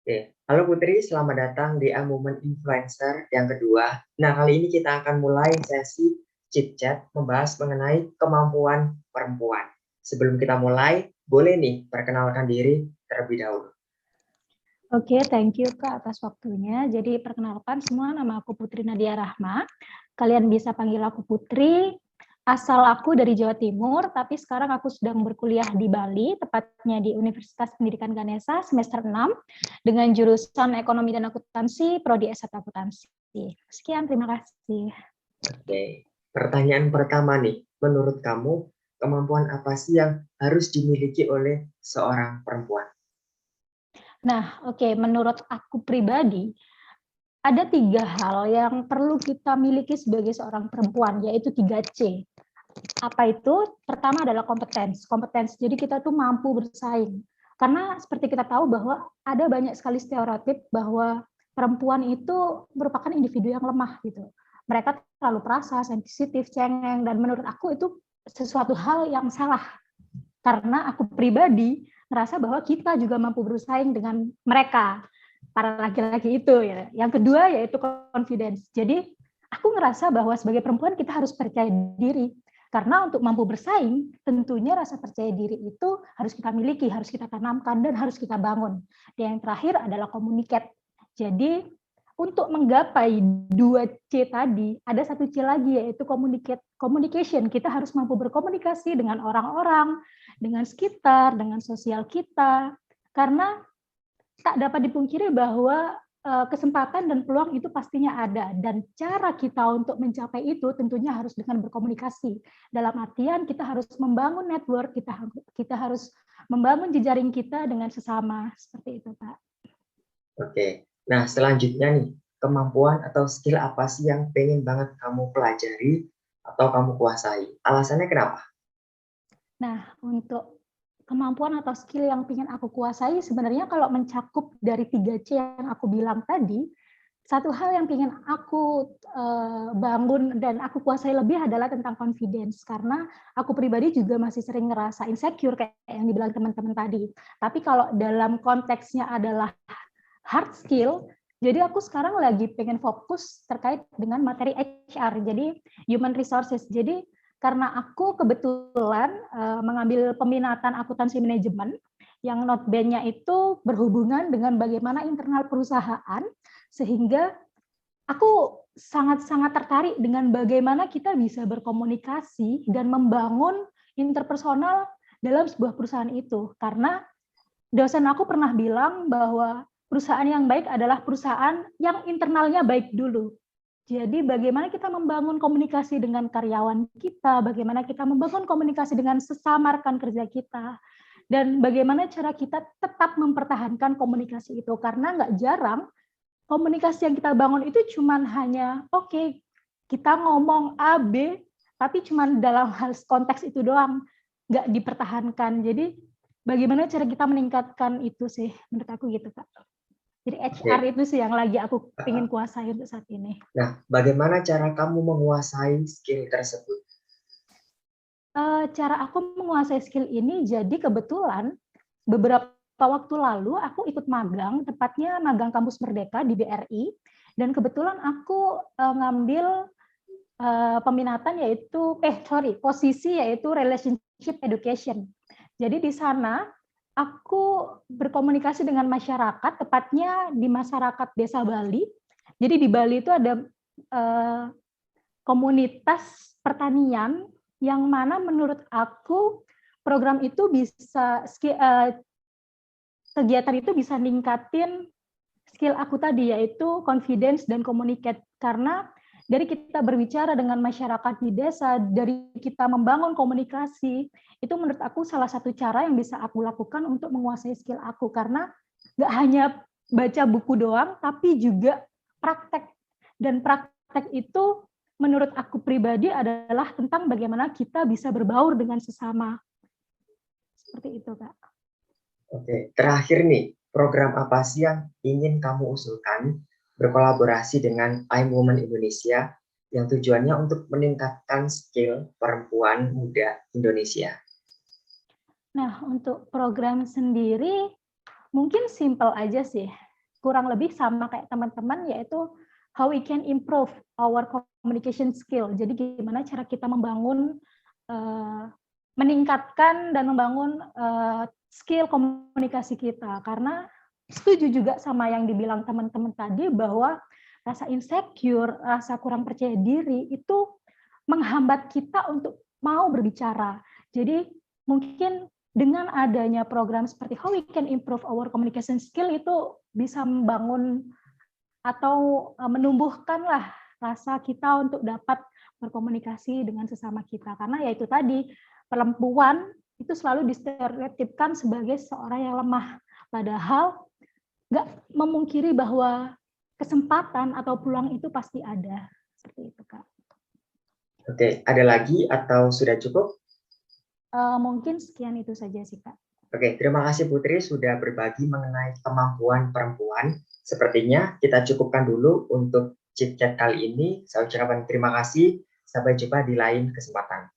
Oke. Halo Putri, selamat datang di A Moment Influencer yang kedua. Nah, kali ini kita akan mulai sesi chit chat membahas mengenai kemampuan perempuan. Sebelum kita mulai, boleh nih perkenalkan diri terlebih dahulu. Oke, thank you Kak atas waktunya. Jadi perkenalkan semua, nama aku Putri Nadia Rahma. Kalian bisa panggil aku Putri. Asal aku dari Jawa Timur, tapi sekarang aku sedang berkuliah di Bali, tepatnya di Universitas Pendidikan Ganesha semester 6 dengan jurusan Ekonomi dan Akuntansi, prodi S1 Akuntansi. Sekian, terima kasih. Oke. Pertanyaan pertama nih, menurut kamu kemampuan apa sih yang harus dimiliki oleh seorang perempuan? Nah, oke, menurut aku pribadi, ada 3 hal yang perlu kita miliki sebagai seorang perempuan, yaitu 3C. Apa itu? Pertama adalah kompetensi. Jadi kita tuh mampu bersaing. Karena seperti kita tahu bahwa ada banyak sekali stereotip bahwa perempuan itu merupakan individu yang lemah gitu. Mereka terlalu perasa, sensitif, cengeng, dan menurut aku itu sesuatu hal yang salah. Karena aku pribadi merasa bahwa kita juga mampu bersaing dengan mereka, para laki-laki itu ya. Yang kedua yaitu confidence. Jadi aku ngerasa bahwa sebagai perempuan kita harus percaya diri. Karena untuk mampu bersaing, tentunya rasa percaya diri itu harus kita miliki, harus kita tanamkan, dan harus kita bangun. Dan yang terakhir adalah communicate. Jadi untuk menggapai 2C tadi, ada 1C lagi yaitu communication. Kita harus mampu berkomunikasi dengan orang-orang, dengan sekitar, dengan sosial kita. Karena tak dapat dipungkiri bahwa kesempatan dan peluang itu pastinya ada, dan cara kita untuk mencapai itu tentunya harus dengan berkomunikasi. Dalam artian kita harus membangun network, kita harus membangun jejaring kita dengan sesama, seperti itu, Pak. Oke. Nah, selanjutnya nih, kemampuan atau skill apa sih yang pengen banget kamu pelajari atau kamu kuasai? Alasannya kenapa? Nah, untuk kemampuan atau skill yang ingin aku kuasai, sebenarnya kalau mencakup dari 3C yang aku bilang tadi, satu hal yang ingin aku bangun dan aku kuasai lebih adalah tentang confidence. Karena aku pribadi juga masih sering ngerasa insecure kayak yang dibilang teman-teman tadi. Tapi kalau dalam konteksnya adalah hard skill, jadi aku sekarang lagi pengen fokus terkait dengan materi HR, jadi human resources. Jadi karena aku kebetulan mengambil peminatan akuntansi manajemen yang notabene itu berhubungan dengan bagaimana internal perusahaan, sehingga aku sangat-sangat tertarik dengan bagaimana kita bisa berkomunikasi dan membangun interpersonal dalam sebuah perusahaan itu. Karena dosen aku pernah bilang bahwa perusahaan yang baik adalah perusahaan yang internalnya baik dulu. Jadi bagaimana kita membangun komunikasi dengan karyawan kita, bagaimana kita membangun komunikasi dengan sesama rekan kerja kita, dan bagaimana cara kita tetap mempertahankan komunikasi itu. Karena nggak jarang komunikasi yang kita bangun itu cuman hanya oke, kita ngomong A, B, tapi cuman dalam hal konteks itu doang, nggak dipertahankan. Jadi bagaimana cara kita meningkatkan itu sih, menurut aku gitu, Kak. Jadi HR Oke. itu sih yang lagi aku ingin kuasai untuk saat ini. Nah, bagaimana cara kamu menguasai skill tersebut? Cara aku menguasai skill ini, jadi kebetulan beberapa waktu lalu aku ikut magang, tepatnya magang Kampus Merdeka di BRI, dan kebetulan aku ngambil peminatan posisi yaitu relationship education. Jadi di sana aku berkomunikasi dengan masyarakat, tepatnya di masyarakat Desa Bali. Jadi di Bali itu ada komunitas pertanian yang mana menurut aku program itu bisa kegiatan itu bisa ningkatin skill aku tadi, yaitu confidence dan communicate. Karena dari kita berbicara dengan masyarakat di desa, dari kita membangun komunikasi, itu menurut aku salah satu cara yang bisa aku lakukan untuk menguasai skill aku. Karena nggak hanya baca buku doang, tapi juga praktek. Dan praktek itu menurut aku pribadi adalah tentang bagaimana kita bisa berbaur dengan sesama. Seperti itu, Kak. Oke, terakhir nih, program apa sih yang ingin kamu usulkan berkolaborasi dengan iWoman Indonesia yang tujuannya untuk meningkatkan skill perempuan muda Indonesia? Nah, untuk program sendiri mungkin simple aja sih. kurang lebih sama kayak teman-teman, yaitu how we can improve our communication skill. Jadi gimana cara kita membangun, meningkatkan dan membangun skill komunikasi kita. Karena setuju juga sama yang dibilang teman-teman tadi bahwa rasa insecure, rasa kurang percaya diri itu menghambat kita untuk mau berbicara. Jadi mungkin dengan adanya program seperti how we can improve our communication skill itu bisa membangun atau menumbuhkanlah rasa kita untuk dapat berkomunikasi dengan sesama kita. Karena ya itu tadi, perempuan itu selalu distereotipkan sebagai seorang yang lemah. Padahal nggak memungkiri bahwa kesempatan atau peluang itu pasti ada. Seperti itu, Kak. Oke, ada lagi atau sudah cukup? Mungkin sekian itu saja sih, Kak. Oke, terima kasih Putri sudah berbagi mengenai kemampuan perempuan. Sepertinya kita cukupkan dulu untuk chit chat kali ini. Saya ucapkan terima kasih. Sampai jumpa di lain kesempatan.